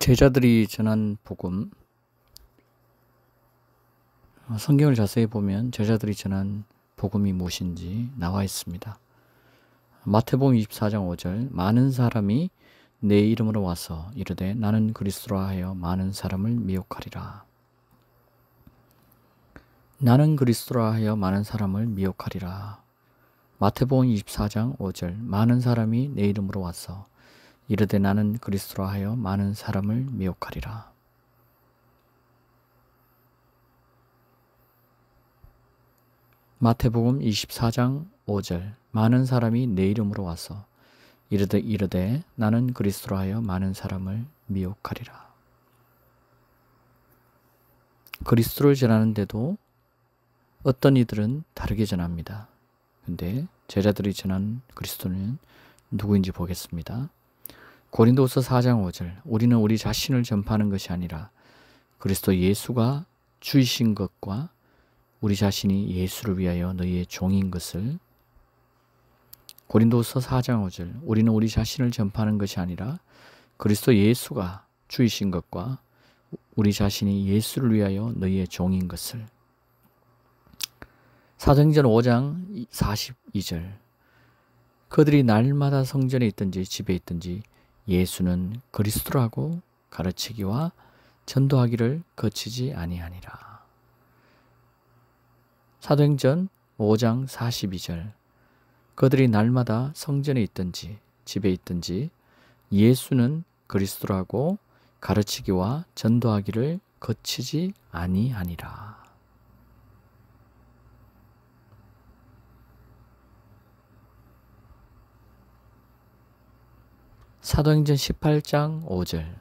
제자들이 전한 복음, 성경을 자세히 보면 제자들이 전한 복음이 무엇인지 나와 있습니다. 마태복음 24장 5절, 많은 사람이 내 이름으로 와서 이르되 나는 그리스도라 하여 많은 사람을 미혹하리라. 나는 그리스도라 하여 많은 사람을 미혹하리라. 마태복음 24장 5절, 많은 사람이 내 이름으로 와서 이르되 나는 그리스도라 하여 많은 사람을 미혹하리라. 마태복음 24장 5절, 많은 사람이 내 이름으로 와서 이르되 나는 그리스도라 하여 많은 사람을 미혹하리라. 그리스도를 전하는데도 어떤 이들은 다르게 전합니다. 근데 제자들이 전한 그리스도는 누구인지 보겠습니다. 고린도후서 4장 5절, 우리는 우리 자신을 전파하는 것이 아니라 그리스도 예수가 주이신 것과 우리 자신이 예수를 위하여 너희의 종인 것을. 고린도후서 4장 5절, 우리는 우리 자신을 전파하는 것이 아니라 그리스도 예수가 주이신 것과 우리 자신이 예수를 위하여 너희의 종인 것을. 사도행전 5장 42절, 그들이 날마다 성전에 있든지 집에 있든지 예수는 그리스도라고 가르치기와 전도하기를 거치지 아니하니라. 사도행전 5장 42절, 그들이 날마다 성전에 있든지 집에 있든지 예수는 그리스도라고 가르치기와 전도하기를 거치지 아니하니라. 사도행전 18장 5절,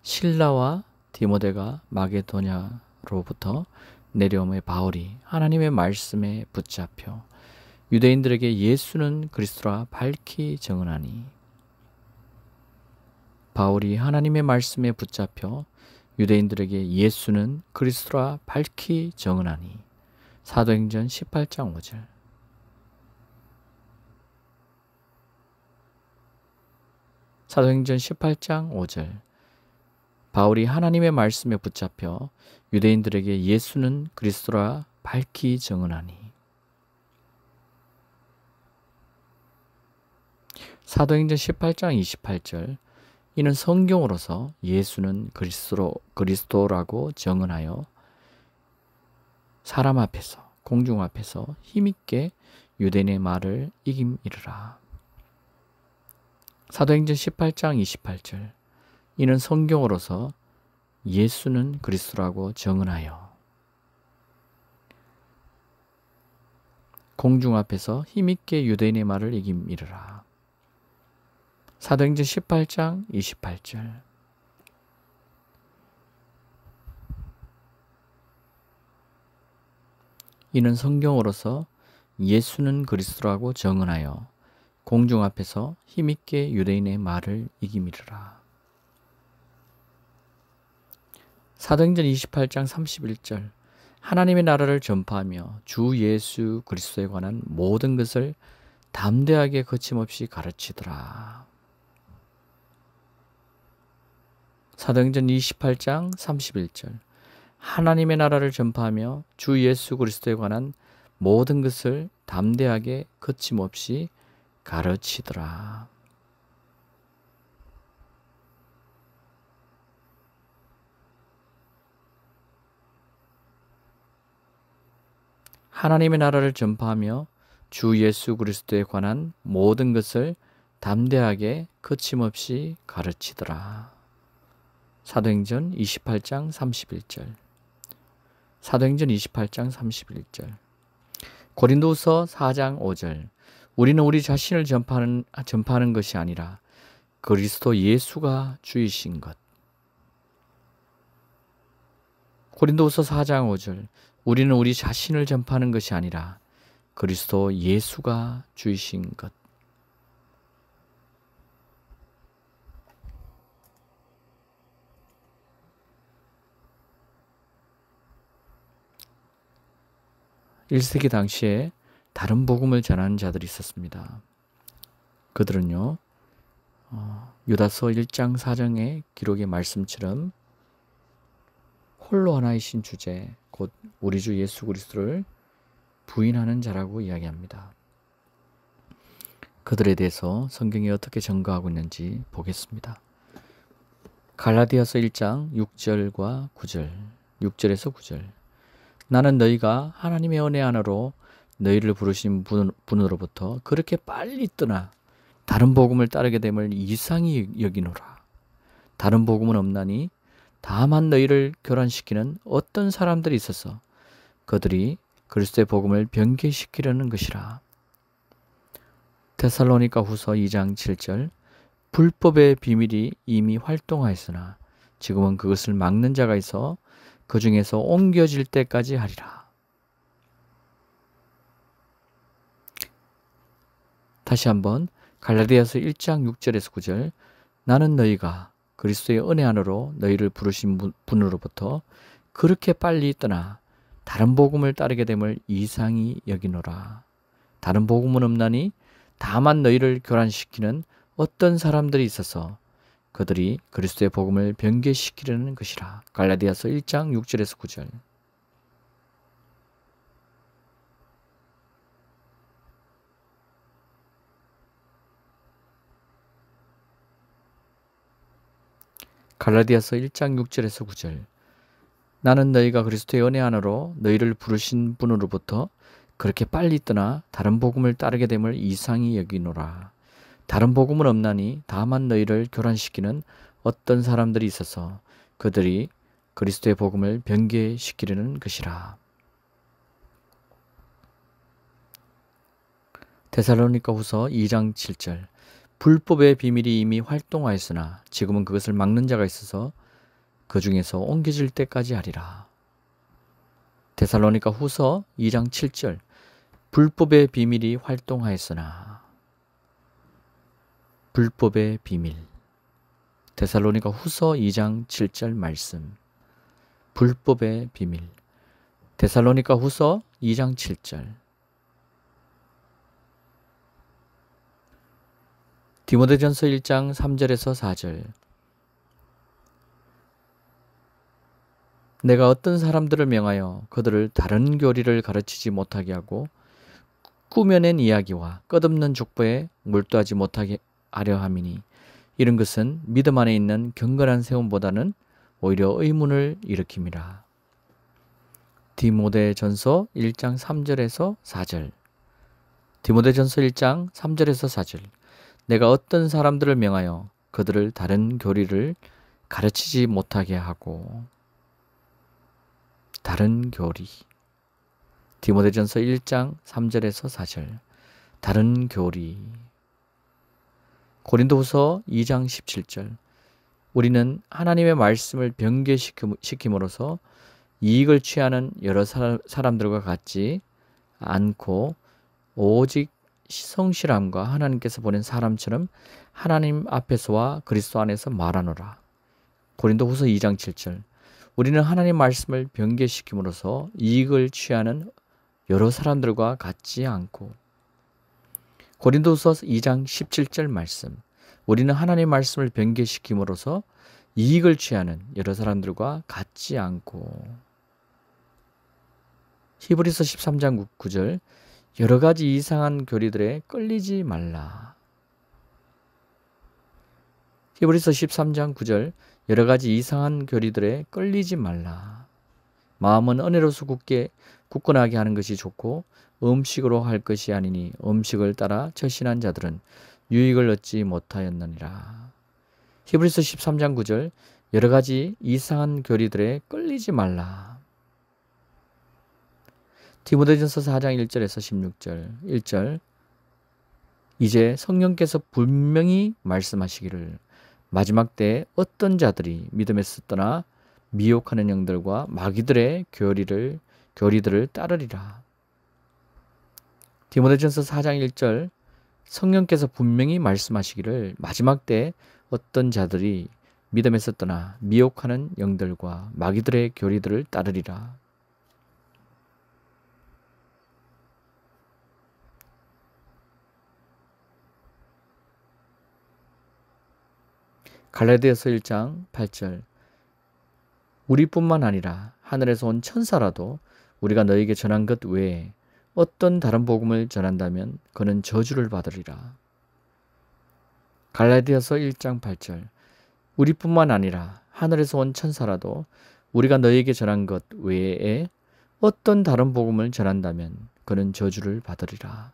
실라와 디모데가 마게도냐로부터 내려오매 바울이 하나님의 말씀에 붙잡혀 유대인들에게 예수는 그리스도라 밝히 증언하니. 바울이 하나님의 말씀에 붙잡혀 유대인들에게 예수는 그리스도라 밝히 증언하니. 사도행전 18장 5절. 사도행전 18장 5절, 바울이 하나님의 말씀에 붙잡혀 유대인들에게 예수는 그리스도라 밝히 증언하니. 사도행전 18장 28절, 이는 성경으로서 예수는 그리스도라고 증언하여 사람 앞에서 공중 앞에서 힘있게 유대인의 말을 이김이르라. 사도행전 18장 28절, 이는 성경으로서 예수는 그리스도라고 증언하여 공중 앞에서 힘있게 유대인의 말을 이김이르라. 사도행전 18장 28절, 이는 성경으로서 예수는 그리스도라고 증언하여 공중 앞에서 힘있게 유대인의 말을 이김이르라. 사도행전 28장 31절, 하나님의 나라를 전파하며 주 예수 그리스도에 관한 모든 것을 담대하게 거침없이 가르치더라. 사도행전 28장 31절, 하나님의 나라를 전파하며 주 예수 그리스도에 관한 모든 것을 담대하게 거침없이 가르치더라. 하나님의 나라를 전파하며 주 예수 그리스도에 관한 모든 것을 담대하게 거침없이 가르치더라. 사도행전 28장 31절. 사도행전 28장 31절. 고린도후서 4장 5절, 우리는 우리 자신을 전파하는 것이 아니라 그리스도 예수가 주이신 것. 고린도후서 4장 5절, 우리는 우리 자신을 전파하는 것이 아니라 그리스도 예수가 주이신 것. (1세기) 당시에 다른 복음을 전하는 자들이 있었습니다. 그들은요, 유다서 1장 4장의 기록의 말씀처럼 홀로 하나이신 주제, 곧 우리 주 예수 그리스도를 부인하는 자라고 이야기합니다. 그들에 대해서 성경이 어떻게 증거하고 있는지 보겠습니다. 갈라디아서 1장 6절과 9절, 6절에서 9절. 나는 너희가 하나님의 은혜 안으로 너희를 부르신 분으로부터 그렇게 빨리 떠나 다른 복음을 따르게 됨을 이상히 여기노라. 다른 복음은 없나니 다만 너희를 교란시키는 어떤 사람들이 있어서 그들이 그리스도의 복음을 변개시키려는 것이라. 데살로니가 후서 2장 7절. 불법의 비밀이 이미 활동하였으나 지금은 그것을 막는 자가 있어 그 중에서 옮겨질 때까지 하리라. 다시 한번 갈라디아서 1장 6절에서 9절. 나는 너희가 그리스도의 은혜 안으로 너희를 부르신 분으로부터 그렇게 빨리 떠나 다른 복음을 따르게 됨을 이상히 여기노라. 다른 복음은 없나니 다만 너희를 교란시키는 어떤 사람들이 있어서 그들이 그리스도의 복음을 변개시키려는 것이라. 갈라디아서 1장 6절에서 9절. 갈라디아서 1장 6절에서 9절. 나는 너희가 그리스도의 은혜 안으로 너희를 부르신 분으로부터 그렇게 빨리 떠나 다른 복음을 따르게 됨을 이상히 여기노라. 다른 복음은 없나니 다만 너희를 교란시키는 어떤 사람들이 있어서 그들이 그리스도의 복음을 변개시키려는 것이라. 데살로니가 후서 2장 7절. 불법의 비밀이 이미 활동하였으나 지금은 그것을 막는 자가 있어서 그 중에서 옮겨질 때까지 하리라. 데살로니가 후서 2장 7절. 불법의 비밀이 활동하였으나. 불법의 비밀. 데살로니가 후서 2장 7절 말씀. 불법의 비밀. 데살로니가 후서 2장 7절. 디모데전서 1장 3절에서 4절. 내가 어떤 사람들을 명하여 그들을 다른 교리를 가르치지 못하게 하고 꾸며낸 이야기와 끝없는 족보에 몰두하지 못하게 하려 함이니 이런 것은 믿음 안에 있는 경건한 세움보다는 오히려 의문을 일으킵니다. 디모데전서 1장 3절에서 4절. 디모데전서 1장 3절에서 4절. 내가 어떤 사람들을 명하여 그들을 다른 교리를 가르치지 못하게 하고. 다른 교리. 디모데전서 1장 3절에서 4절. 다른 교리. 고린도후서 2장 17절. 우리는 하나님의 말씀을 변개시킴으로써 이익을 취하는 여러 사람들과 같지 않고 오직 성실함과 하나님께서 보낸 사람처럼 하나님 앞에서와 그리스도 안에서 말하노라. 고린도후서 2장 7절. 우리는 하나님 말씀을 변개시킴으로써 이익을 취하는 여러 사람들과 같지 않고. 고린도후서 2장 17절 말씀. 우리는 하나님 말씀을 변개시킴으로써 이익을 취하는 여러 사람들과 같지 않고. 히브리서 13장 9절. 여러 가지 이상한 교리들에 끌리지 말라. 히브리서 13장 9절. 여러 가지 이상한 교리들에 끌리지 말라. 마음은 은혜로서 굳건하게 하는 것이 좋고 음식으로 할 것이 아니니 음식을 따라 처신한 자들은 유익을 얻지 못하였느니라. 히브리서 13장 9절. 여러 가지 이상한 교리들에 끌리지 말라. 디모데전서 4장 1절에서 16절 1절. 이제 성령께서 분명히 말씀하시기를 마지막 때에 어떤 자들이 믿음에서 떠나 미혹하는 영들과 마귀들의 교리들을 따르리라. 디모데전서 4장 1절. 성령께서 분명히 말씀하시기를 마지막 때에 어떤 자들이 믿음에서 떠나 미혹하는 영들과 마귀들의 교리들을 따르리라. 갈라디아서 1장 8절 우리뿐만 아니라 하늘에서 온 천사라도 우리가 너에게 전한 것 외에 어떤 다른 복음을 전한다면 그는 저주를 받으리라. 갈라디아서 1장 8절 우리뿐만 아니라 하늘에서 온 천사라도 우리가 너에게 전한 것 외에 어떤 다른 복음을 전한다면 그는 저주를 받으리라.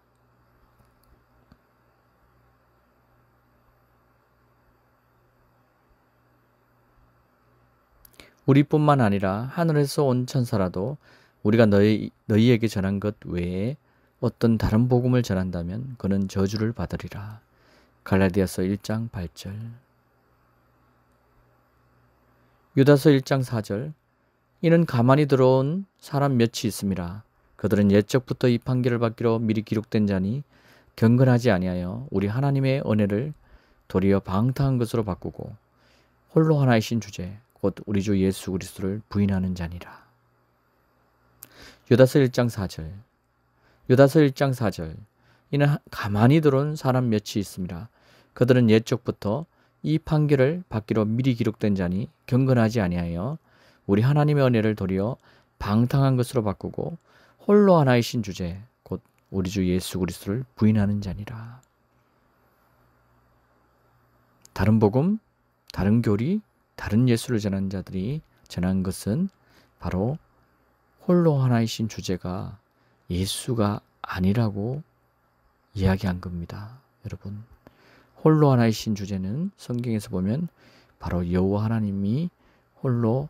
우리뿐만 아니라 하늘에서 온 천사라도 우리가 너희에게 전한 것 외에 어떤 다른 복음을 전한다면 그는 저주를 받으리라. 갈라디아서 1장 8절 유다서 1장 4절 이는 가만히 들어온 사람 몇이 있음이라. 그들은 옛적부터 이 판결을 받기로 미리 기록된 자니 경건하지 아니하여 우리 하나님의 은혜를 도리어 방탕한 것으로 바꾸고 홀로 하나이신 주제 곧 우리 주 예수 그리스도를 부인하는 자니라. 유다서 1장 4절 유다서 1장 4절 이는 가만히 들어온 사람 몇이 있음이라. 그들은 옛적부터 이 판결을 받기로 미리 기록된 자니 경건하지 아니하여 우리 하나님의 은혜를 도리어 방탕한 것으로 바꾸고 홀로 하나이신 주제 곧 우리 주 예수 그리스도를 부인하는 자니라. 다른 복음, 다른 교리, 다른 예수를 전한 자들이 전한 것은 바로 홀로 하나이신 주제가 예수가 아니라고 이야기한 겁니다. 여러분, 홀로 하나이신 주제는 성경에서 보면 바로 여호와 하나님이 홀로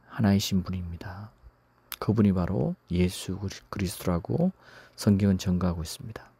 하나이신 분입니다. 그분이 바로 예수 그리스도라고 성경은 전가하고 있습니다.